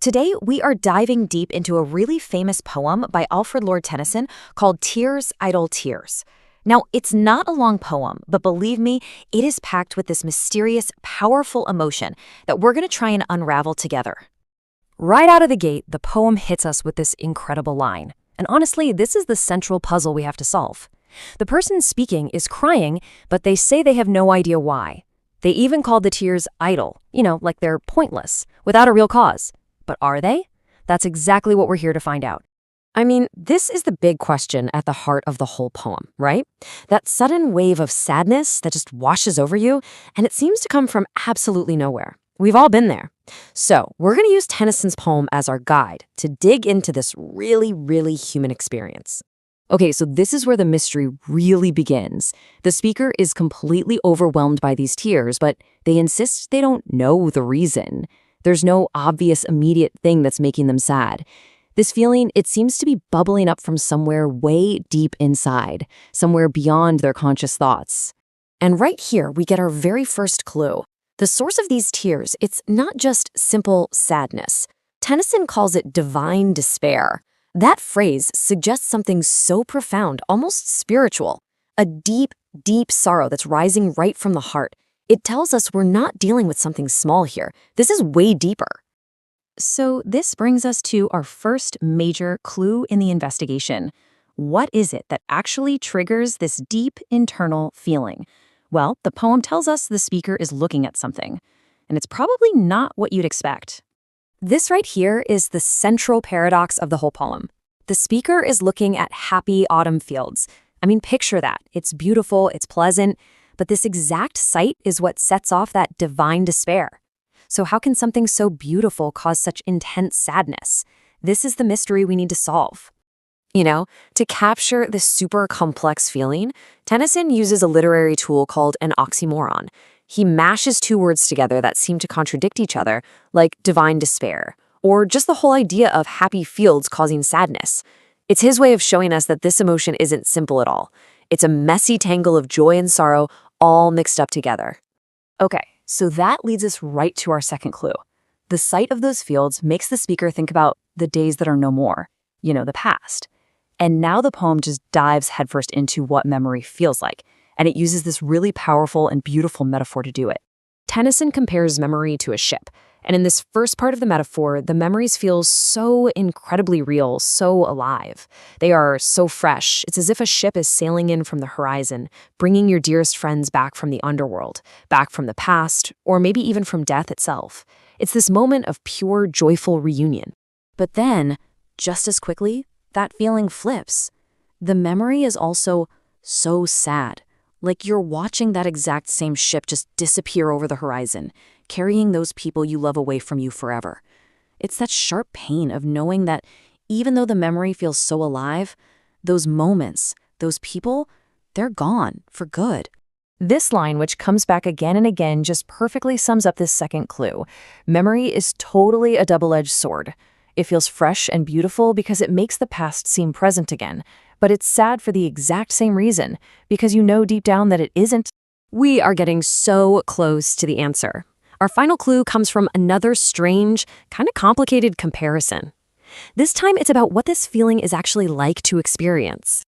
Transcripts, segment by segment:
Today, we are diving deep into a really famous poem by Alfred Lord Tennyson called Tears, Idle Tears. Now, it's not a long poem, but believe me, it is packed with this mysterious, powerful emotion that we're going to try and unravel together. Right out of the gate, the poem hits us with this incredible line. And honestly, this is the central puzzle we have to solve. The person speaking is crying, but they say they have no idea why. They even called the tears idle, like they're pointless, without a real cause. But are they? That's exactly what we're here to find out. I mean, this is the big question at the heart of the whole poem, right? That sudden wave of sadness that just washes over you, and it seems to come from absolutely nowhere. We've all been there. So we're going to use Tennyson's poem as our guide to dig into this really, really human experience. Okay, so this is where the mystery really begins. The speaker is completely overwhelmed by these tears, but they insist they don't know the reason. There's no obvious immediate thing that's making them sad. This feeling, it seems to be bubbling up from somewhere way deep inside, somewhere beyond their conscious thoughts. And right here, we get our very first clue. The source of these tears, it's not just simple sadness. Tennyson calls it divine despair. That phrase suggests something so profound, almost spiritual. A deep, deep sorrow that's rising right from the heart. It tells us we're not dealing with something small here. This is way deeper. So this brings us to our first major clue in the investigation. What is it that actually triggers this deep internal feeling? Well, the poem tells us the speaker is looking at something, and it's probably not what you'd expect. This right here is the central paradox of the whole poem. The speaker is looking at happy autumn fields. I mean, picture that. It's beautiful, it's pleasant, but this exact sight is what sets off that divine despair. So how can something so beautiful cause such intense sadness? This is the mystery we need to solve. To capture this super complex feeling, Tennyson uses a literary tool called an oxymoron. He mashes two words together that seem to contradict each other, like divine despair, or just the whole idea of happy fields causing sadness. It's his way of showing us that this emotion isn't simple at all. It's a messy tangle of joy and sorrow, all mixed up together. Okay, so that leads us right to our second clue. The sight of those fields makes the speaker think about the days that are no more, the past. And now the poem just dives headfirst into what memory feels like, and it uses this really powerful and beautiful metaphor to do it. Tennyson compares memory to a ship, and in this first part of the metaphor, the memories feel so incredibly real, so alive. They are so fresh. It's as if a ship is sailing in from the horizon, bringing your dearest friends back from the underworld, back from the past, or maybe even from death itself. It's this moment of pure, joyful reunion. But then, just as quickly, that feeling flips. The memory is also so sad, like you're watching that exact same ship just disappear over the horizon, carrying those people you love away from you forever. It's that sharp pain of knowing that even though the memory feels so alive, those moments, those people, they're gone for good. This line, which comes back again and again, just perfectly sums up this second clue. Memory is totally a double-edged sword. It feels fresh and beautiful because it makes the past seem present again. But it's sad for the exact same reason, because you know deep down that it isn't. We are getting so close to the answer. Our final clue comes from another strange, kind of complicated comparison. This time it's about what this feeling is actually like to experience.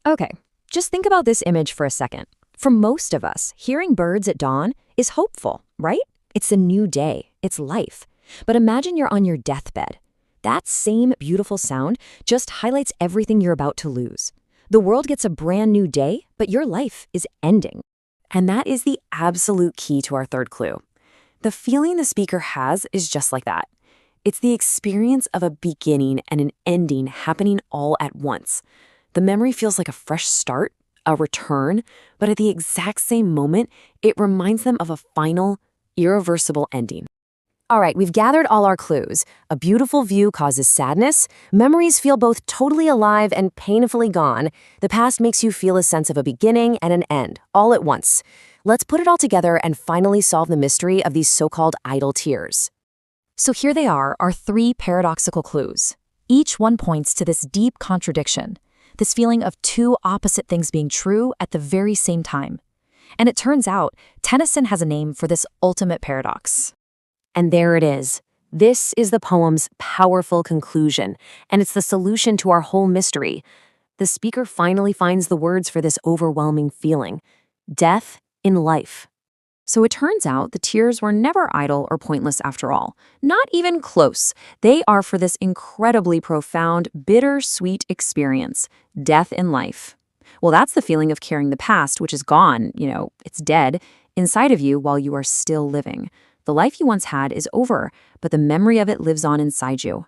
Okay, just think about this image for a second. For most of us, hearing birds at dawn is hopeful, right? It's a new day, it's life. But imagine you're on your deathbed. That same beautiful sound just highlights everything you're about to lose. The world gets a brand new day, but your life is ending. And that is the absolute key to our third clue. The feeling the speaker has is just like that. It's the experience of a beginning and an ending happening all at once. The memory feels like a fresh start, a return, but at the exact same moment, it reminds them of a final, irreversible ending. All right, we've gathered all our clues. A beautiful view causes sadness. Memories feel both totally alive and painfully gone. The past makes you feel a sense of a beginning and an end, all at once. Let's put it all together and finally solve the mystery of these so-called idle tears. So here they are, our three paradoxical clues. Each one points to this deep contradiction, this feeling of two opposite things being true at the very same time. And it turns out, Tennyson has a name for this ultimate paradox. And there it is, This is the poem's powerful conclusion, and it's the solution to our whole mystery. The speaker finally finds the words for this overwhelming feeling: death in life. So it turns out the tears were never idle or pointless after all. Not even close. They are for this incredibly profound, bittersweet experience: death in life. Well, that's the feeling of carrying the past, which is gone, it's dead, inside of you while you are still living. The life you once had is over, but the memory of it lives on inside you.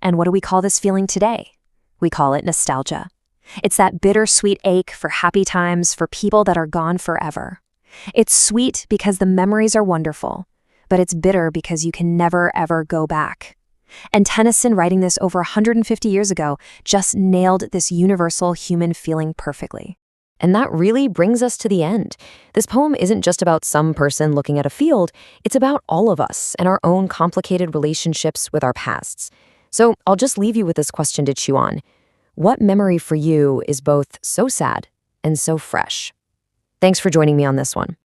And what do we call this feeling today? We call it nostalgia. It's that bittersweet ache for happy times, for people that are gone forever. It's sweet because the memories are wonderful, but it's bitter because you can never, ever go back. And Tennyson, writing this over 150 years ago, just nailed this universal human feeling perfectly. And that really brings us to the end. This poem isn't just about some person looking at a field, it's about all of us and our own complicated relationships with our pasts. So I'll just leave you with this question to chew on. What memory for you is both so sad and so fresh? Thanks for joining me on this one.